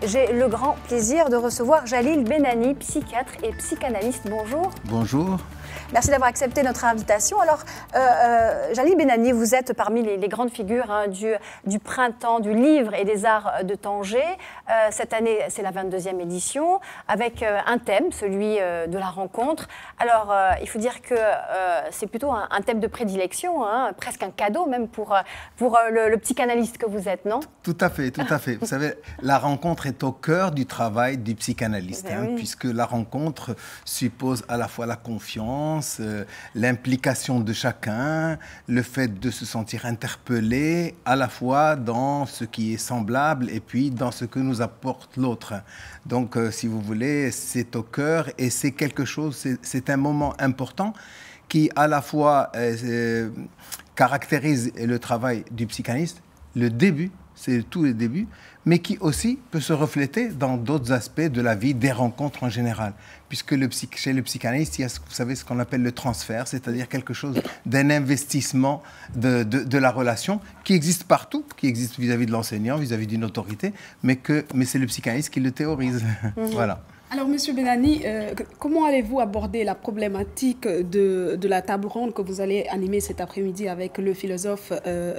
j'ai le grand plaisir de recevoir Jalil Benani, psychiatre et psychanalyste. Bonjour. Bonjour. Merci d'avoir accepté notre invitation. Alors, Jalil Benani, vous êtes parmi les grandes figures du printemps du livre et des arts de Tanger. Cette année, c'est la 22e édition, avec un thème, celui de la rencontre. Alors, il faut dire que c'est plutôt un thème de prédilection, hein, presque un cadeau même pour le psychanalyste que vous êtes, non? Tout à fait, tout à fait. Vous savez, la rencontre est au cœur du travail du psychanalyste, hein, oui. Puisque la rencontre suppose à la fois la confiance, l'implication de chacun, le fait de se sentir interpellé à la fois dans ce qui est semblable et puis dans ce que nous apporte l'autre. Donc, si vous voulez, c'est au cœur et c'est quelque chose, c'est un moment important qui à la fois caractérise le travail du psychanalyste, le début, c'est tout le début, mais qui aussi peut se refléter dans d'autres aspects de la vie, des rencontres en général. Puisque chez le psychanalyste, il y a, vous savez, ce qu'on appelle le transfert, c'est-à-dire quelque chose d'un investissement de la relation qui existe partout, qui existe vis-à-vis de l'enseignant, vis-à-vis d'une autorité, mais c'est le psychanalyste qui le théorise. Voilà. Alors, Monsieur Benani, comment allez-vous aborder la problématique de la table ronde que vous allez animer cet après-midi avec le philosophe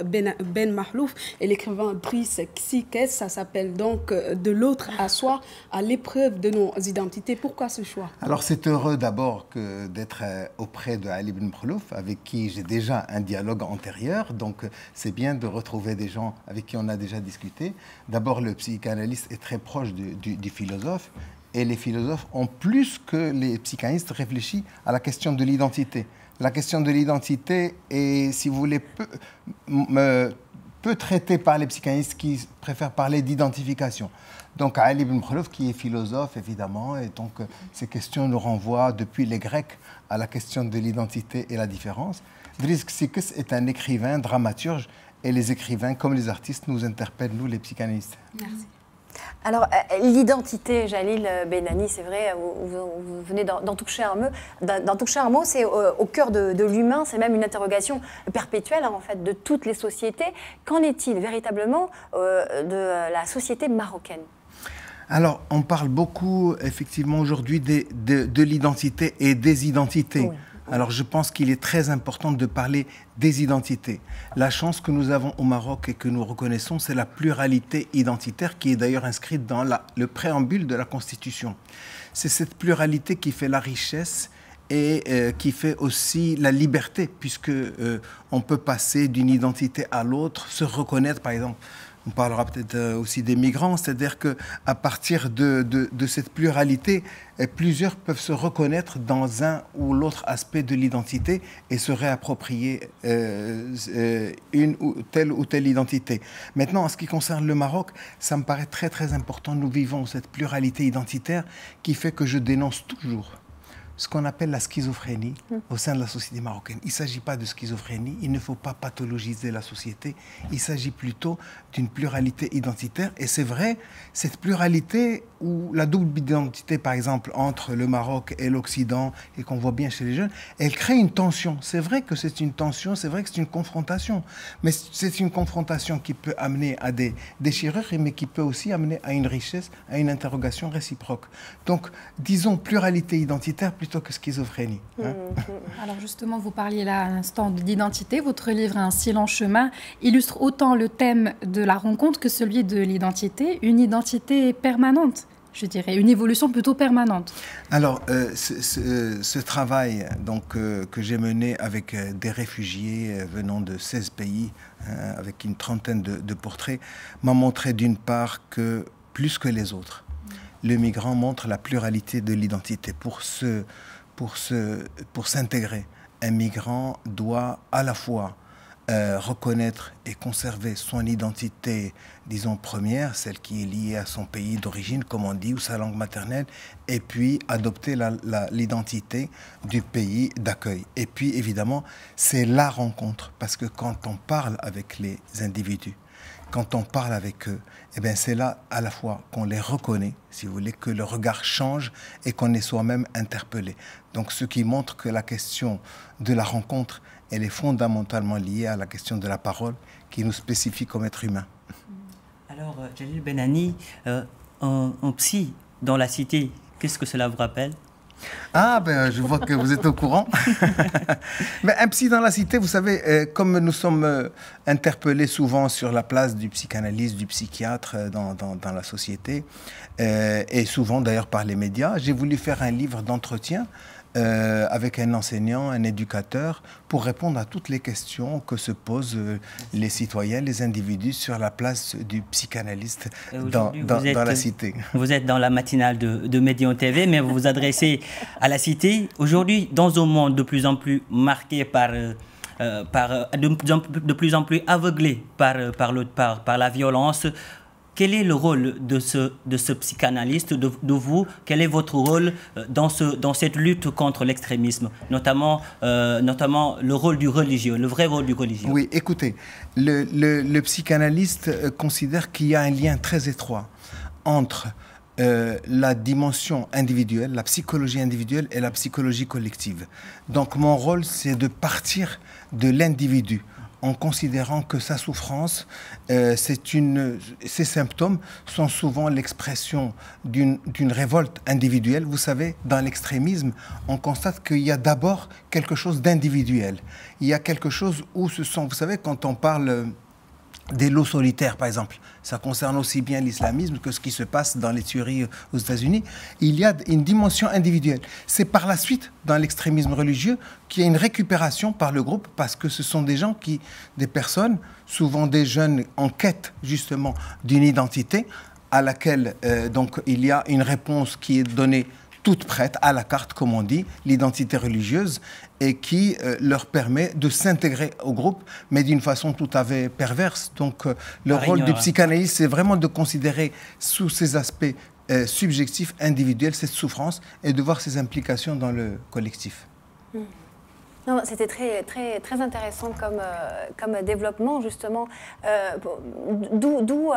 Ben Mahlouf et l'écrivain Brice Xiquet? Ça s'appelle donc « De l'autre à soi, à l'épreuve de nos identités ». Pourquoi ce choix? Alors, c'est heureux d'abord d'être auprès de Ali Ben Mahlouf, avec qui j'ai déjà un dialogue antérieur. Donc, c'est bien de retrouver des gens avec qui on a déjà discuté. D'abord, le psychanalyste est très proche du philosophe. Et les philosophes ont plus que les psychanalystes réfléchi à la question de l'identité. La question de l'identité est, si vous voulez, peu traitée par les psychanalystes qui préfèrent parler d'identification. Donc Ali Ben Mahlouf, qui est philosophe, évidemment, et donc ces questions nous renvoient depuis les Grecs à la question de l'identité et la différence. Brice Xiquet est un écrivain, dramaturge, et les écrivains, comme les artistes, nous interpellent, nous, les psychanalystes. Merci. Alors, l'identité, Jalil Benani, c'est vrai, vous venez d'en toucher un mot, c'est au cœur de l'humain, c'est même une interrogation perpétuelle, hein, en fait, de toutes les sociétés. Qu'en est-il véritablement de la société marocaine? Alors, on parle beaucoup, effectivement, aujourd'hui de l'identité et des identités. Oui. Alors, je pense qu'il est très important de parler des identités. La chance que nous avons au Maroc et que nous reconnaissons, c'est la pluralité identitaire qui est d'ailleurs inscrite dans le préambule de la Constitution. C'est cette pluralité qui fait la richesse et qui fait aussi la liberté, puisque on peut passer d'une identité à l'autre, se reconnaître, par exemple. On parlera peut-être aussi des migrants, c'est-à-dire qu'à partir de cette pluralité, plusieurs peuvent se reconnaître dans un ou l'autre aspect de l'identité et se réapproprier une ou telle identité. Maintenant, en ce qui concerne le Maroc, ça me paraît très très important. Nous vivons cette pluralité identitaire qui fait que je dénonce toujours ce qu'on appelle la schizophrénie au sein de la société marocaine. Il ne s'agit pas de schizophrénie, il ne faut pas pathologiser la société, il s'agit plutôt d'une pluralité identitaire. Et c'est vrai, cette pluralité ou la double identité, par exemple, entre le Maroc et l'Occident, et qu'on voit bien chez les jeunes, elle crée une tension. C'est vrai que c'est une tension, c'est vrai que c'est une confrontation, mais c'est une confrontation qui peut amener à des déchirures, mais qui peut aussi amener à une richesse, à une interrogation réciproque. Donc, disons pluralité identitaire plutôt que schizophrénie. Hein. Alors justement, vous parliez là à l'instant d'identité. Votre livre « Un si long chemin » illustre autant le thème de la rencontre que celui de l'identité, une identité permanente, je dirais, une évolution plutôt permanente. Alors, ce travail donc, que j'ai mené avec des réfugiés venant de 16 pays, avec une trentaine de portraits, m'a montré d'une part que, plus que les autres, le migrant montre la pluralité de l'identité. Pour s'intégrer, un migrant doit à la fois reconnaître et conserver son identité, disons, première, celle qui est liée à son pays d'origine, comme on dit, ou sa langue maternelle, et puis adopter l'identité du pays d'accueil. Et puis, évidemment, c'est la rencontre, parce que quand on parle avec les individus, quand on parle avec eux, eh bien c'est là à la fois qu'on les reconnaît, si vous voulez, que le regard change et qu'on est soi-même interpellé. Donc ce qui montre que la question de la rencontre, elle est fondamentalement liée à la question de la parole qui nous spécifie comme être humain. Alors, Jalil Benani, un psy dans la cité, qu'est-ce que cela vous rappelle? Ah, ben, je vois que vous êtes au courant. Mais un psy dans la cité, vous savez, comme nous sommes interpellés souvent sur la place du psychanalyste, du psychiatre dans la société, et souvent d'ailleurs par les médias, j'ai voulu faire un livre d'entretien avec un enseignant, un éducateur, pour répondre à toutes les questions que se posent les citoyens, les individus sur la place du psychanalyste dans la cité. Vous êtes dans la matinale de Médion TV, mais vous vous adressez à la cité. Aujourd'hui, dans un monde de plus en plus marqué de plus en plus aveuglé par la violence, quel est le rôle de ce psychanalyste, de vous? Quel est votre rôle dans cette lutte contre l'extrémisme, notamment le rôle du religieux, le vrai rôle du religieux? Oui, écoutez, le psychanalyste considère qu'il y a un lien très étroit entre la dimension individuelle, la psychologie individuelle et la psychologie collective. Donc mon rôle, c'est de partir de l'individu, en considérant que sa souffrance, ses symptômes sont souvent l'expression d'une révolte individuelle. Vous savez, dans l'extrémisme, on constate qu'il y a d'abord quelque chose d'individuel. Il y a quelque chose où vous savez, quand on parle des loups solitaires, par exemple, ça concerne aussi bien l'islamisme que ce qui se passe dans les tueries aux États-Unis. Il y a une dimension individuelle. C'est par la suite, dans l'extrémisme religieux, qu'il y a une récupération par le groupe, parce que ce sont des personnes, souvent des jeunes en quête justement d'une identité, à laquelle donc il y a une réponse qui est donnée toute prête, à la carte, comme on dit, l'identité religieuse, et qui leur permet de s'intégrer au groupe, mais d'une façon tout à fait perverse. Donc le rôle du psychanalyste, c'est vraiment de considérer sous ces aspects subjectifs, individuels, cette souffrance, et de voir ses implications dans le collectif. C'était très intéressant comme développement, justement, d'où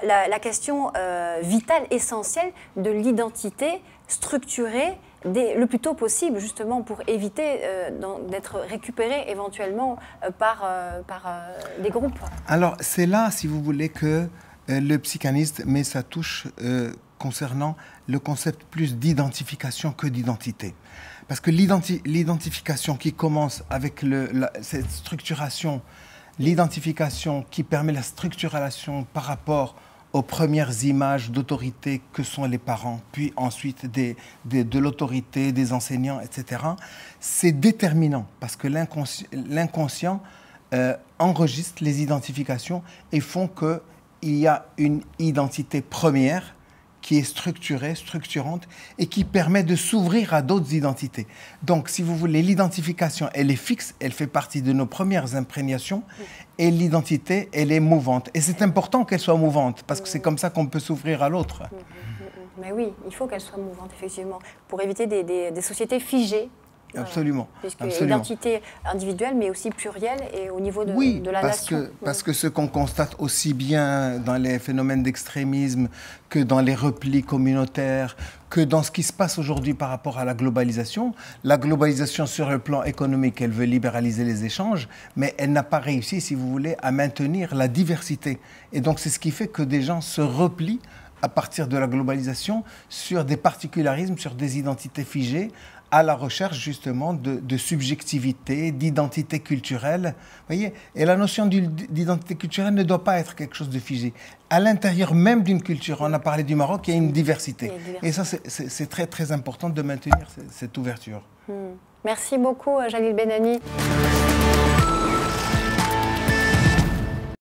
la question vitale, essentielle de l'identité structurée le plus tôt possible, justement, pour éviter d'être récupéré éventuellement par des groupes. Alors, c'est là, si vous voulez, que le psychanalyste met sa touche concernant le concept plus d'identification que d'identité. Parce que l'identification qui commence avec cette structuration, l'identification qui permet la structuration par rapport aux premières images d'autorité que sont les parents, puis ensuite de l'autorité, des enseignants, etc., c'est déterminant parce que l'inconscient enregistre les identifications et font qu'il y a une identité première qui est structurée, structurante, et qui permet de s'ouvrir à d'autres identités. Donc, si vous voulez, l'identification, elle est fixe, elle fait partie de nos premières imprégnations, et l'identité, elle est mouvante. Et c'est important qu'elle soit mouvante, parce que c'est comme ça qu'on peut s'ouvrir à l'autre. Mais oui, il faut qu'elle soit mouvante, effectivement, pour éviter des sociétés figées. Absolument. Puisque absolument. Identité individuelle, mais aussi plurielle et au niveau de la nation. Parce que ce qu'on constate aussi bien dans les phénomènes d'extrémisme que dans les replis communautaires, que dans ce qui se passe aujourd'hui par rapport à la globalisation sur le plan économique, elle veut libéraliser les échanges, mais elle n'a pas réussi, si vous voulez, à maintenir la diversité. Et donc c'est ce qui fait que des gens se replient à partir de la globalisation sur des particularismes, sur des identités figées, à la recherche justement de subjectivité, d'identité culturelle. Voyez, et la notion d'identité culturelle ne doit pas être quelque chose de figé. À l'intérieur même d'une culture, on a parlé du Maroc, il y a une diversité. Et ça, c'est très très important de maintenir cette ouverture. Merci beaucoup, Jalil Benani.